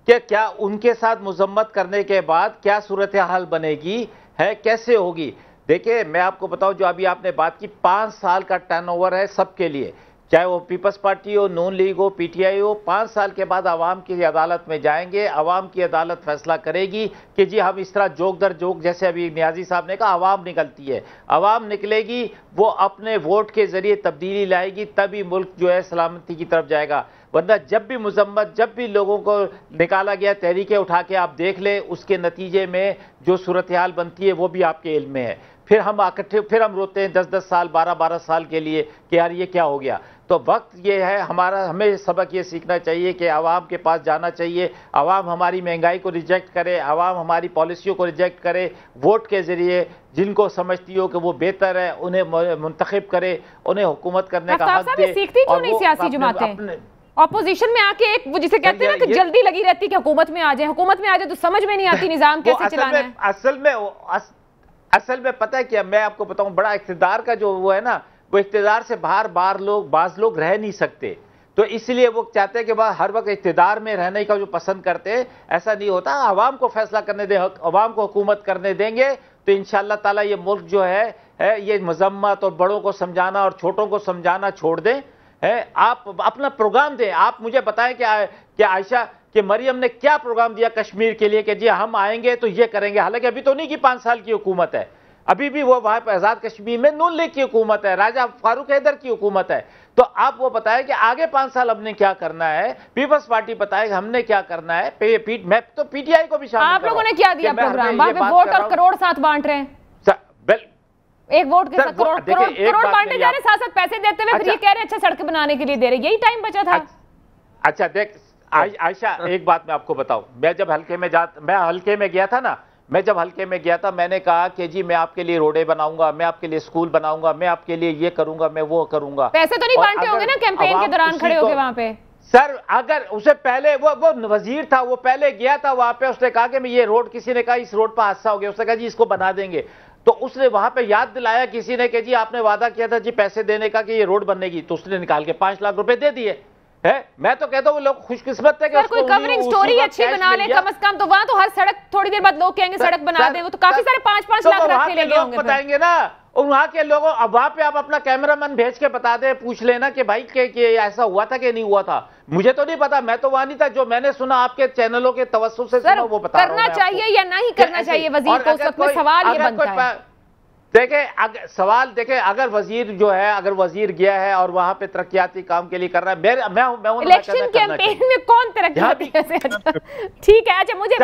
کہ کیا ان کے ساتھ مذمت کرنے کے بعد کیا صورتحال بنے گی، ہے کیسے ہوگی. دیکھیں میں آپ کو بتاؤں، جو ابھی آپ نے بات کی 5 سال کا ٹرن اوور ہے سب کے لیے، چاہے وہ پیپلز پارٹی ہو، نون لیگ ہو، PTI ہو. 5 سال کے بعد عوام کی عدالت میں جائیں گے، عوام کی عدالت فیصلہ کرے گی کہ جی ہم اس طرح جوک در جوک، جیسے ابھی نیازی صاحب نے کہا عوام نکلتی ہے، عوام نکلے گی، وہ اپنے ووٹ کے ذریعے تبدیلی لائے گی، تبھی ملک جو ہے سلامتی کی طرف جائے گا. ورنہ جب بھی مذمت، جب بھی لوگوں کو نکالا گیا تحریکیں اٹھا کے آپ دیکھ لیں، اس کے نتیجے میں جو صورتحال بنتی ہے وہ بھی آپ کے علم میں ہے. پھر ہم روتے ہیں 10-10 سال 12-12 سال کے لیے کہ یار یہ کیا ہو گیا. تو وقت یہ ہے ہمیں سبق یہ سیکھنا چاہیے کہ عوام کے پاس جانا چاہیے. عوام ہماری مہنگائی کو ریجیکٹ کرے، عوام ہماری پالیسیوں کو ریجیکٹ کرے، ووٹ کے ذریعے جن کو سمجھتی ہو کہ وہ بہتر ہے انہیں منتخب کرے، انہیں حکومت کرنے کا حق دے. سیکھتی کیوں نہیں سیاسی جماعتیں؟ اپوزیشن میں آ کے ایک وہ جسے کہتے ہیں نا کہ جلدی لگی رہتی کہ حکومت میں آ جائیں، حکومت میں آ جائیں تو سمجھ میں نہیں آتی نظام کیسے چلانا ہے. اصل میں پتہ ہے کیا، میں آپ کو بتاؤں، بڑا اقتدار کا جو وہ ہے نا، وہ اقتدار سے بعض لوگ رہ نہیں سکتے. تو اس لیے وہ چاہتے ہیں کہ ہر وقت اقتدار میں رہنے کا جو پسند کرتے ہیں. ایسا نہیں ہوتا. عوام کو فیصلہ کرنے دیں، عوام کو حکومت کرنے دیں گے تو انشاءاللہ تعالیٰ یہ ملک جو ہے یہ مذمت اور بڑوں کو سمجھانا اور چھوٹوں کو سمجھانا چھوڑ دیں. آپ اپنا پروگرام دیں. آپ مجھے بتائیں کہ عائشہ کہ مریم نے کیا پروگرام دیا کشمیر کے لیے کہ جی ہم آئیں گے تو یہ کریں گے. حالانکہ ابھی تو نہیں کی 5 سال کی حکومت ہے. ابھی بھی وہ وہاں پہ آزاد کشمیر میں نون لیگ کی حکومت ہے, راجہ فاروق حیدر کی حکومت ہے. تو آپ وہ بتائیں کہ آگے 5 سال ہم نے کیا کرنا ہے, پیپلز پارٹی بتائے کہ ہم نے کیا کرنا ہے. میں تو پی ٹی آئی کو بھی شامل آپ لوگوں نے کیا دیا پروگرام, وہاں پہ ووٹ اور کروڑ ساتھ بانٹ رہے ہیں, ایک ووٹ کے ساتھ کروڑ بانٹے جا رہے, ساتھ ساتھ پیسے دیتے ہوئے, پھر یہ کہہ رہے ہیں اچھا سڑک بنانے کے لیے دے رہے, یہی ٹائم بچا تھا. اچھا دیکھ عائشہ, ایک بات میں آپ کو بتاؤں, میں جب حلقے میں گیا تھا نا, میں نے کہا کہ جی میں آپ کے لیے روڈیں بناؤں گا, میں آپ کے لیے اسکول بناؤں گا, میں آپ کے لیے یہ کروں گا, میں وہ کروں گا. پیسے تو نہیں بانٹے ہوں گے نا کیمپین کے دوران کھڑے ہو کے وہاں پہ؟ سر اگر اسے پہلے وہ وزیر تھا, وہ پہلے گیا تھا وہاں پہ, اس نے کہا کہ میں یہ روڈ, کسی نے کہا اس روڈ پہ حادثہ ہو گیا, اس نے کہا جی اس کو بنا دیں گے, تو اس نے وہاں پہ یاد دلایا کسی نے کہ جی آپ نے وعدہ کیا تھا جی پیسے دینے کا کہ یہ روڈ بننے گی, تو اس نے نکال کے 5 لاکھ روپے دے دیے. میں تو کہتا ہوں وہ لوگ خوش قسمت تھے کہ کوئی کورنگ سٹوری اچھی بنا لے کم از کم, تو وہاں تو ہر سڑک تھوڑی دیر بعد لوگ کہیں گے سڑک بنا دیں, وہ تو کافی سارے 5-5 لاکھ رکھ کے لے گئے ہوں گے. بتائیں گے نا, اور وہاں کے لوگوں, اب وہاں پہ آپ اپنا کیمرہ مین بھیج کے بتا دیں, پوچھ لینا کہ بھائی کہ ایسا ہوا تھا کہ نہیں ہوا تھا. مجھے تو نہیں پتا, میں تو وہاں نہیں تھا, جو میں نے سنا آپ کے چینلوں کے توسط سے سنا وہ بتا رہا ہوں. کرنا چاہیے یا نہیں کرنا چاہیے وزیر کو, اس وقت میں سوال یہ بنتا ہے. دیکھیں اگر وزیر جو ہے, اگر وزیر گیا ہے اور وہاں پہ ترقیاتی کام کے لیے کر رہا ہے, میں الیکشن کیمپین میں کون ترقیاتی ٹھیک ہے. اچھا مجھے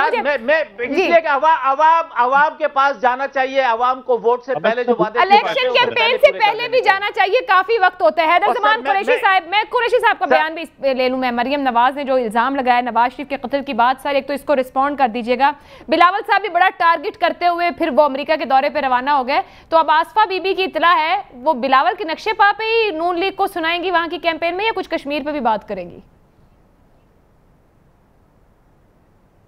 عوام کے پاس جانا چاہیے, عوام کو ووٹ سے پہلے جو وعدے, الیکشن کیمپین سے پہلے بھی جانا چاہیے, کافی وقت ہوتا ہے. حیدر زمان قریشی صاحب, میں قریشی صاحب کا بیان بھی لے لوں. میں مریم نواز نے جو الزام لگایا نواز شریف کے قتل کی بات, سر ایک تو اس کو رسپونڈ کر دیجیے گا. بلاول صاحب بھی بڑا ٹارگٹ کرتے ہوئے پھر وہ امریکہ کے دورے پہ روانہ ہو گئے, تو اب آصفہ بی بی کی اطلاع ہے وہ بلاول کے نقشے پا پہ ہی نون لیگ کو سنائیں گی وہاں کی کیمپین میں, یا کچھ کشمیر پہ بھی بات کریں گی؟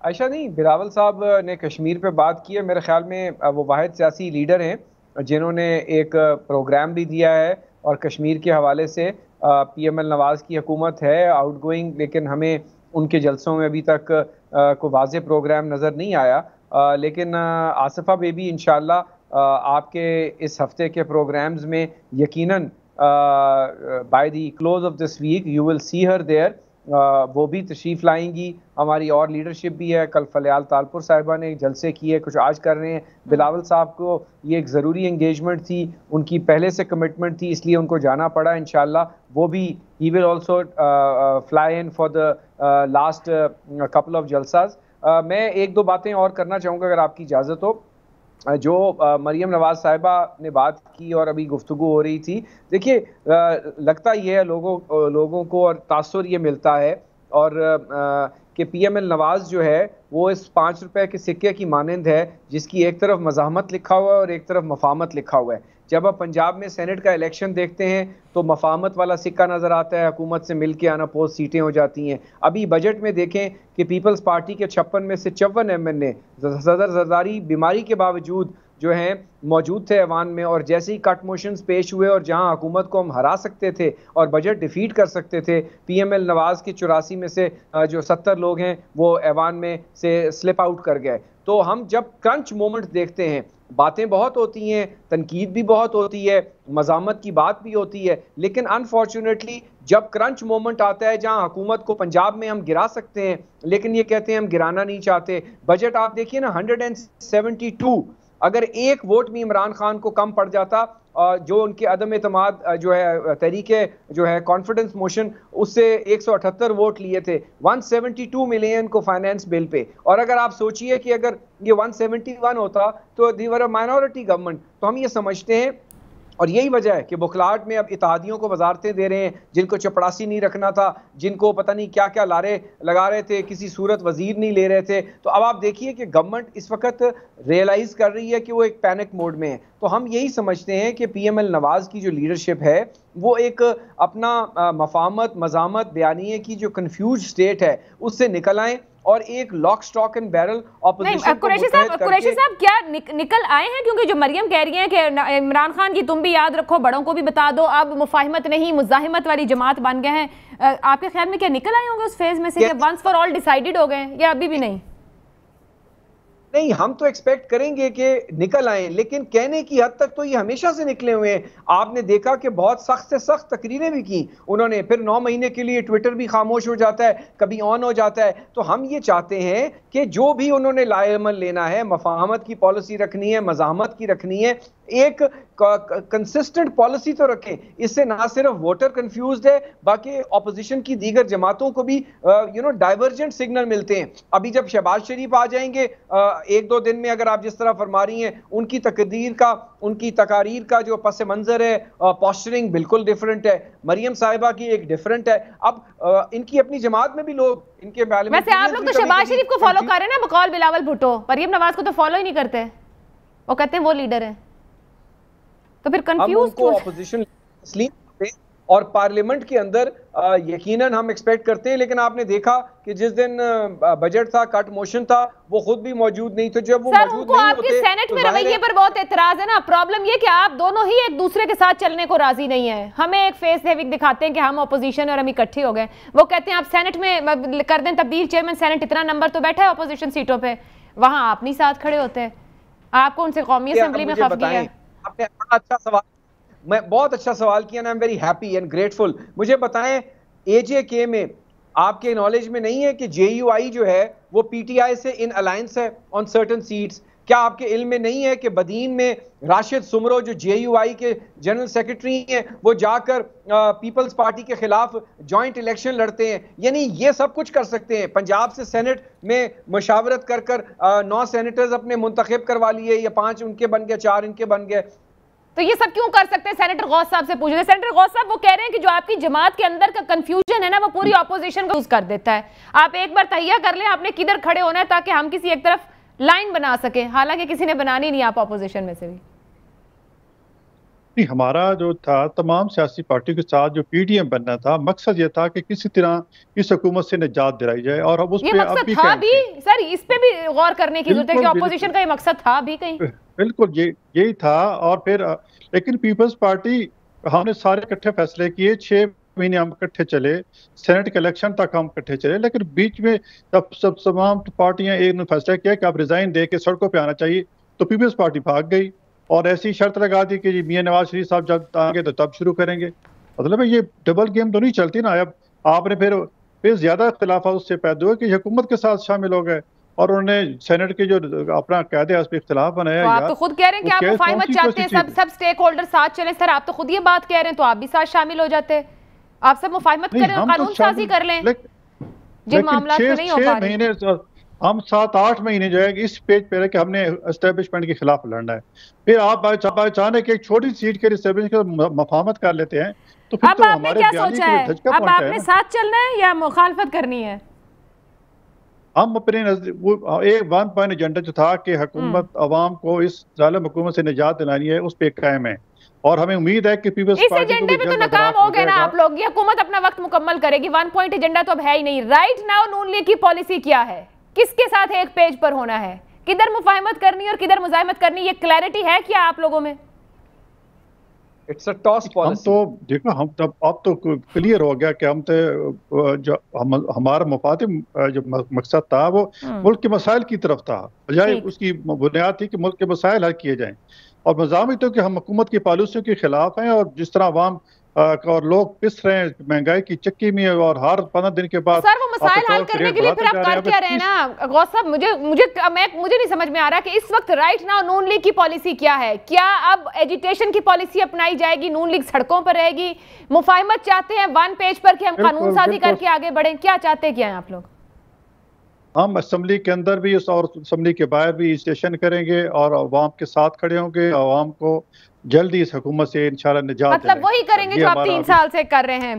عائشہ نہیں, بلاول صاحب نے کشمیر پہ بات کی ہے. میرے خیال میں وہ واحد سیاسی لیڈر ہیں جنہوں نے ایک پروگرام بھی دیا ہے, اور کشمیر کے حوالے سے پی ایم ایل نواز کی حکومت ہے آؤٹ گوئنگ, لیکن ہمیں ان کے جلسوں میں ابھی تک کوئی واضح پروگرام نظر نہیں آیا. لیکن آصفہ بیبی انشاءاللہ آپ کے اس ہفتے کے پروگرامز میں یقیناً by the close of this week you will see her there, وہ بھی تشریف لائیں گی. ہماری اور لیڈرشپ بھی ہے, کل فلیال تالپور صاحبہ نے جلسے کیے, کچھ آج کر رہے ہیں. بلاول صاحب کو یہ ایک ضروری انگیجمنٹ تھی, ان کی پہلے سے کمٹمنٹ تھی, اس لیے ان کو جانا پڑا. انشاءاللہ وہ بھی he will also fly in for the last couple of جلساز. میں 1-2 باتیں اور کرنا چاہوں گا اگر آپ کی اجازت ہو. جو مریم نواز صاحبہ نے بات کی اور ابھی گفتگو ہو رہی تھی, دیکھیے لگتا یہ ہے لوگوں کو, اور تاثر یہ ملتا ہے اور کہ پی ایم ایل نواز جو ہے وہ اس 5 روپے کے سکے کی مانند ہے جس کی ایک طرف مزاحمت لکھا ہوا ہے اور ایک طرف مفاہمت لکھا ہوا ہے. جب آپ پنجاب میں سینٹ کا الیکشن دیکھتے ہیں تو مفاہمت والا سکہ نظر آتا ہے, حکومت سے مل کے آنا پوسٹ سیٹیں ہو جاتی ہیں. ابھی بجٹ میں دیکھیں کہ پیپلز پارٹی کے 56 میں سے 54 MN صدر زرداری بیماری کے باوجود جو ہیں موجود تھے ایوان میں, اور جیسے ہی کٹ موشنز پیش ہوئے اور جہاں حکومت کو ہم ہرا سکتے تھے اور بجٹ ڈیفیٹ کر سکتے تھے, پی ایم ایل نواز کے 84 میں سے جو 70 لوگ ہیں وہ ایوان میں سے سلپ آؤٹ کر گئے. تو ہم جب کرنچ مومنٹ دیکھتے ہیں, باتیں بہت ہوتی ہیں, تنقید بھی بہت ہوتی ہے, مزاحمت کی بات بھی ہوتی ہے, لیکن انفارچونیٹلی جب کرنچ مومنٹ آتا ہے جہاں حکومت کو پنجاب میں ہم گرا سکتے ہیں لیکن یہ کہتے ہیں ہم گرانا نہیں چاہتے. بجٹ آپ دیکھیے نا 172, اگر 1 ووٹ بھی عمران خان کو کم پڑ جاتا, جو ان کے عدم اعتماد جو ہے تحریک جو ہے کانفیڈنس موشن, اس سے 178 ووٹ لیے تھے 172 ملین کو فائنینس بل پہ. اور اگر آپ سوچئے کہ اگر یہ 171 ہوتا تو دی ور اے مائنورٹی گورنمنٹ. تو ہم یہ سمجھتے ہیں, اور یہی وجہ ہے کہ بخلاہٹ میں اب اتحادیوں کو وزارتیں دے رہے ہیں جن کو چپڑاسی نہیں رکھنا تھا, جن کو پتہ نہیں کیا کیا لارے لگا رہے تھے, کسی صورت وزیر نہیں لے رہے تھے. تو اب آپ دیکھیے کہ گورنمنٹ اس وقت ریئلائز کر رہی ہے کہ وہ ایک پینک موڈ میں ہے. تو ہم یہی سمجھتے ہیں کہ پی ایم ایل نواز کی جو لیڈرشپ ہے وہ ایک اپنا مفاہمت, مزاحمت, بیانیے کی جو کنفیوز سٹیٹ ہے اس سے نکل آئیں اور ایک lock stock and barrel opposition کو متحد کر کے. قریشی صاحب کیا نکل آئے ہیں؟ کیونکہ جو مریم کہہ رہی ہیں کہ عمران خان کی تم بھی یاد رکھو, بڑوں کو بھی بتا دو, اب مفاہمت نہیں مزاحمت والی جماعت بن گئے ہیں. آپ کے خیال میں کیا نکل آئے ہوں گے اس فیز میں سے کہ ونس فار آل ڈیسائیڈڈ ہو گئے, یا ابھی بھی نہیں؟ نہیں ہم تو ایکسپیکٹ کریں گے کہ نکل آئیں، لیکن کہنے کی حد تک تو یہ ہمیشہ سے نکلے ہوئے ہیں. آپ نے دیکھا کہ بہت سخت سے سخت تقریریں بھی کی انہوں نے، پھر 9 مہینے کے لیے ٹویٹر بھی خاموش ہو جاتا ہے، کبھی آن ہو جاتا ہے. تو ہم یہ چاہتے ہیں کہ جو بھی انہوں نے لائے عمل لینا ہے، مفاہمت کی پالیسی رکھنی ہے، مزاحمت کی رکھنی ہے، ایک کنسسٹنٹ پالیسی تو رکھیں. اس سے نہ صرف ووٹر کنفیوزڈ ہے، باقی اپوزیشن کی دیگر جماعتوں کو بھی ڈائیورجنٹ سگنل ملتے ہیں. ابھی جب شہباز شریف آ جائیں گے 1-2 دن میں، اگر آپ جس طرح فرما رہی ہیں، ان کی تقاریر کا جو پس منظر ہے، پوسچرنگ بالکل ڈیفرنٹ ہے، مریم صاحبہ کی ایک ڈیفرنٹ ہے. اب ان کی اپنی جماعت میں بھی لوگ ان کے ویسے آپ لوگ تو شہباز شریف کو فالو کر رہے ہیں نا بقول بلاول بھٹو، مریم نواز کو تو فالو ہی نہیں کرتے، وہ کہتے ہیں وہ لیڈر ہیں، تو پھر کنفیوز کیوں؟ اپوزیشن اور پارلیمنٹ کے اندر یقیناً ہم ایکسپیکٹ کرتے ہیں، لیکن آپ نے دیکھا کہ جس دن بجٹ تھا، کٹ موشن تھا، وہ خود بھی موجود نہیں تھے. جب وہ موجود نہیں ہوتے، آپ کے سینٹ میں رویے پر بہت اعتراض ہے نا. پرابلم یہ کہ آپ دونوں ہی ایک دوسرے کے ساتھ چلنے کو راضی نہیں ہیں. ہمیں ایک فیس ہیونگ دکھاتے ہیں کہ ہم اپوزیشن اور ہم اکٹھے ہو گئے، وہ کہتے ہیں آپ سینٹ میں کر دیں تبدیل، چیئرمین سینٹ اتنا نمبر تو بیٹھا ہے اپوزیشن سیٹوں پہ، وہاں آپ نہیں ساتھ کھڑے ہوتے ہیں. آپ کو ان سے قومی اسمبلی میں خفگی ہے. آپ نے اچھا سوال، میں بہت اچھا سوال کیا نا، I'm very happy and grateful. مجھے بتائیں AJK میں آپ کے نالج میں نہیں ہے کہ JUI جو ہے وہ PTI سے ان الائنس ہے on certain seats؟ کیا آپ کے علم میں نہیں ہے کہ بدین میں راشد سمرو جو JUI کے جنرل سیکرٹری ہیں، وہ جا کر پیپلز پارٹی کے خلاف جوائنٹ الیکشن لڑتے ہیں؟ یعنی یہ سب کچھ کر سکتے ہیں. پنجاب سے سینٹ میں مشاورت کر 9 سینیٹرز اپنے منتخب کروا لیے، یا 5 ان کے بن گئے، 4 ان کے بن گئے. تو یہ سب کیوں کر سکتے ہیں؟ سینیٹر غوث صاحب سے پوچھیں. سینیٹر غوث صاحب وہ کہہ رہے ہیں کہ جو آپ کی جماعت کے اندر کا کنفیوژن ہے نا، وہ پوری اپوزیشن کو یوز کر دیتا ہے. آپ ایک بار تہیہ کر لیں آپ نے کدھر کھڑے ہونا ہے، تاکہ ہم کسی ایک طرف لائن بنا سکیں، حالانکہ کسی نے بنانی نہیں آپ اپوزیشن میں سے بھی. ہمارا جو تھا تمام سیاسی پارٹیوں کے ساتھ جو PDM بننا تھا، مقصد یہ تھا کہ کسی طرح اس حکومت سے نجات دلائی جائے. اور اب اس یہ مقصد تھا بھی سر، اس پہ بھی غور کرنے کی ضرورت ہے کہ اپوزیشن کا یہ مقصد تھا بھی کہیں. بالکل یہی تھا. اور پھر لیکن پیپلز پارٹی، ہم نے سارے اکٹھے فیصلے کیے، 6 مہینے ہم اکٹھے چلے، سینٹ کے الیکشن تک ہم اکٹھے چلے، لیکن بیچ میں جب تمام پارٹیاں ایک نے فیصلہ کیا کہ اب ریزائن دے کے سڑکوں پہ آنا چاہیے، تو پیپلز پارٹی بھاگ گئی اور ایسی شرط لگا دی کہ میاں نواز شریف صاحب جب آئیں گے تو تب شروع کریں گے. مطلب یہ ڈبل گیم تو نہیں چلتی نا. اب آپ نے پھر زیادہ اختلافات اس سے پیدا ہوئے کہ حکومت کے ساتھ شامل ہو گئے، اور انہوں نے سینٹ کے جو اپنا قیادے اس پہ اختلاف بنایا. آپ تو خود کہہ رہے ہیں کہ آپ مفاہمت چاہتے ہیں، سب سٹیک ہولڈر ساتھ چلیں. سر آپ تو خود یہ بات کہہ رہے ہیں، تو آپ بھی ساتھ شامل ہو جاتے، آپ سب مفاہمت کریں، قانون سازی کر لیں جن معاملات میں نہیں ہو پا رہے. ہم 7-8 مہینے جو ہے اس پیج پہ رہے کہ ہم نے اسٹیبلشمنٹ کے خلاف لڑنا ہے. پھر آپ اچانک ایک چھوٹی سیٹ کے اسٹیبلشمنٹ مفاہمت کر لیتے ہیں، تو پھر تو ہمارے بیانی کو دھچکا پہنچتا ہے. اب آپ نے ساتھ چلنا ہے یا مخالفت کرنی ہے؟ ہم اپنے ایک 1 پوائنٹ ایجنڈا جو تھا کہ حکومت عوام کو اس ظالم حکومت سے نجات دلانی ہے، اس پہ قائم ہے. اور ہمیں امید ہے کہ پیپلز اس ایجنڈے پہ تو ناکام ہو گئے نا آپ لوگ. یہ حکومت اپنا وقت مکمل کرے گی، 1 پوائنٹ ایجنڈا تو اب ہے ہی نہیں. رائٹ ناؤ نون لیگ کی پالیسی کیا ہے؟ کس کے ساتھ ایک پیج پر ہونا ہے؟ کدھر مفاہمت کرنی اور کدھر مزاحمت کرنی؟ یہ کلیئرٹی ہے کیا آپ لوگوں میں؟ ہم تو دیکھو، اب تو کلیئر ہو گیا کہ ہمارا مفادم جو مقصد تھا وہ ملک کے مسائل کی طرف تھا، بجائے اس کی بنیاد تھی کہ ملک کے مسائل حل کیے جائیں. اور مزاحمت تو کہ ہم حکومت کی پالیسیوں کے خلاف ہیں، اور جس طرح عوام اور لوگ پس رہے ہیں مہنگائی کی چکی میں، اور ہر 15 دن کے بعد سر وہ مسائل حل کرنے کے لیے پھر آپ کر کیا رہے ہیں نا غوث صاحب؟ مجھے نہیں سمجھ میں آ رہا کہ اس وقت رائٹ ناؤ نون لیگ کی پالیسی کیا ہے. کیا اب ایجیٹیشن کی پالیسی اپنائی جائے گی؟ نون لیگ سڑکوں پر رہے گی؟ مفاہمت چاہتے ہیں 1 پیج پر کہ ہم قانون سازی کر کے آگے بڑھیں؟ کیا چاہتے کیا ہیں آپ لوگ؟ ہم اسمبلی کے اندر بھی اور اسمبلی کے باہر بھی اسٹیشن کریں گے، اور عوام کے ساتھ کھڑے ہوں گے. عوام کو جلدی اس حکومت سے انشاءاللہ نجات دلائیں گے. مطلب وہی کریں گے جو آپ 3 سال سے کر رہے ہیں.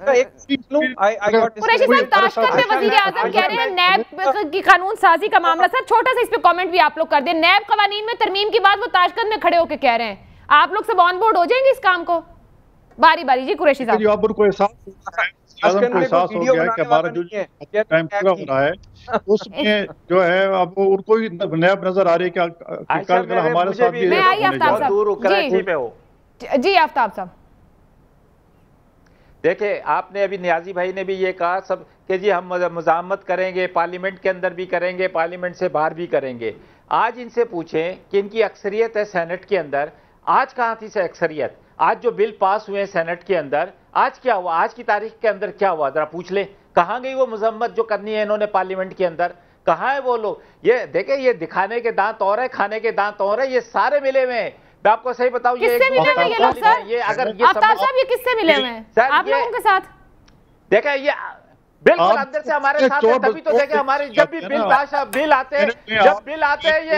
قریشی صاحب، تاشقند میں وزیر اعظم کہہ رہے ہیں نیب کی قانون سازی کا معاملہ. سر چھوٹا سا اس پہ کامنٹ بھی آپ لوگ کر دیں. نیب قوانین میں ترمیم کی بات وہ تاشقند میں کھڑے ہو کے کہہ رہے ہیں. آپ لوگ سب آن بورڈ ہو جائیں گے اس کام کو؟ باری باری. جی قریشی صاحب. اب ان کو احساس ہو گیا کہ ہمارا جو ٹائم پورا ہو رہا ہے، اس میں جو ہے اب ان کو نیب نظر آ رہی ہے کہ کل ہمارے ساتھ بھی میں آئی آفتاب صاحب. جی آفتاب صاحب دیکھیں، آپ نے ابھی نیازی بھائی نے بھی یہ کہا سب کہ جی ہم مزاحمت کریں گے، پارلیمنٹ کے اندر بھی کریں گے، پارلیمنٹ سے باہر بھی کریں گے. آج ان سے پوچھیں کہ ان کی اکثریت ہے سینٹ کے اندر، آج کہاں تھی سے اکثریت؟ آج جو بل پاس ہوئے ہیں سینٹ کے اندر، آج کیا ہوا؟ آج کی تاریخ کے اندر کیا ہوا؟ ذرا پوچھ لیں کہاں گئی وہ مذمت جو کرنی ہے انہوں نے پارلیمنٹ کے اندر؟ کہاں ہے وہ لوگ؟ یہ دیکھیں، یہ دکھانے کے دانت اور ہے، کھانے کے دانت اور ہے، یہ سارے ملے ہوئے ہیں. میں آپ کو صحیح بتاؤں، کس سے ملے ہوئے یہ لوگ سر؟ آفتاب صاحب یہ کس سے ملے ہوئے ہیں آپ لوگوں کے ساتھ؟ دیکھیں یہ بالکل اندر سے ہمارے ساتھ ہے، تبھی تو دیکھیں ہمارے جب بھی بل آتے ہیں یہ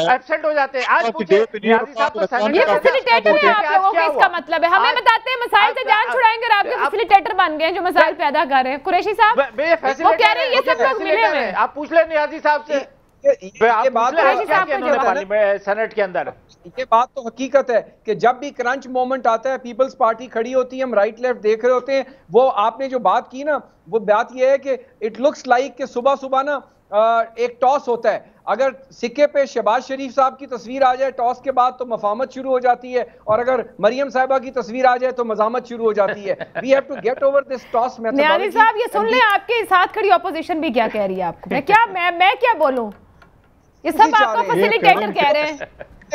ایبسنٹ ہو جاتے ہیں. آج پوچھیں نیازی صاحب تو سینٹ یہ فیسیلیٹیٹر ہیں آپ لوگوں کے، اس کا مطلب ہے ہمیں بتاتے ہیں مسائل سے جان چھڑائیں گے اور آپ کے فیسیلیٹیٹر بن گئے جو مسائل پیدا کر رہے ہیں. قریشی صاحب وہ کہہ رہے ہیں یہ سب لوگ ملے ہوئے ہیں. آپ پوچھ لیں نیازی صاحب سے، سینٹ کے اندر. یہ بات تو حقیقت ہے کہ جب بھی کرنچ مومنٹ آتا ہے پیپلز پارٹی کھڑی ہوتی ہے، ہم رائٹ لیفٹ دیکھ رہے ہوتے ہیں. وہ آپ نے جو بات کی نا، وہ بات یہ ہے کہ اٹ لکس لائک کہ صبح صبح نا ایک ٹاس ہوتا ہے. اگر سکے پہ شہباز شریف صاحب کی تصویر آ جائے ٹاس کے بعد تو مفاہمت شروع ہو جاتی ہے، اور اگر مریم صاحبہ کی تصویر آ جائے تو مزاحمت شروع ہو جاتی ہے. We have to get over this toss methodology. Niazi صاحب یہ سن لیں آپ کے ساتھ کھڑی اپوزیشن بھی کیا کہہ رہی ہے آپ کو. میں کیا بولوں؟ یہ سب آپ کو فیسیلیٹیٹر کہہ رہے ہیں،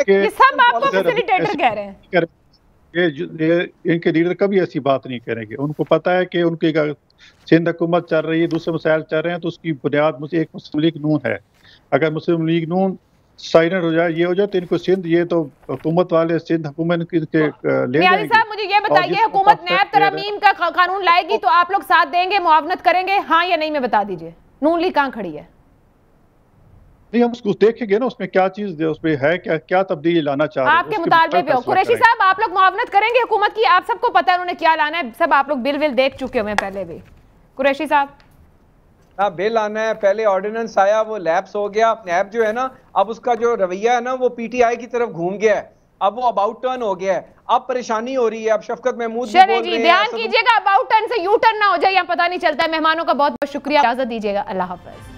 یہ سب آپ کو فیسیلیٹیٹر کہہ رہے ہیں. ان کے لیڈر کبھی ایسی بات نہیں کریں گے. ان کو پتا ہے کہ ان کی سندھ حکومت چل رہی ہے، دوسرے مسائل چل رہے ہیں، تو اس کی بنیاد مجھے ایک مسلم لیگ نون ہے. اگر مسلم لیگ نون سائلنٹ ہو جائے، یہ ہو جائے تو ان کو سندھ، یہ تو حکومت والے سندھ حکومت کے لے نیازی صاحب مجھے یہ بتائیے، حکومت نیب ترمیم کا قانون لائے گی تو آپ لوگ ساتھ دیں گے، معاونت کریں گے، ہاں یا نہیں میں بتا دیجئے. نون لیگ کہاں کھڑی ہے؟ نہیں، ہم اس کو دیکھیں گے نا اس میں کیا چیز اس میں ہے، کیا تبدیلی لانا چاہ رہے ہیں. آپ کے مطالبے پہ ہو. قریشی صاحب آپ لوگ معاونت کریں گے حکومت کی؟ آپ سب کو پتہ ہے انہوں نے کیا لانا ہے، سب آپ لوگ بل دیکھ چکے ہوئے ہیں پہلے بھی. قریشی صاحب ہاں بل آنا ہے، پہلے آرڈیننس آیا وہ لیپس ہو گیا. نیب جو ہے نا اب اس کا جو رویہ ہے نا وہ پی ٹی آئی کی طرف گھوم گیا ہے، اب وہ اباؤٹ ٹرن ہو گیا ہے. اب پریشانی ہو رہی ہے. اب شفقت محمود بھی بول رہے ہیں دھیان کیجئے گا اباؤٹ ٹرن سے یو ٹرن نہ ہو جائے، یا پتہ نہیں چلتا ہے. مہمانوں کا بہت بہت شکریہ، اجازت دیجئے گا. اللہ حافظ.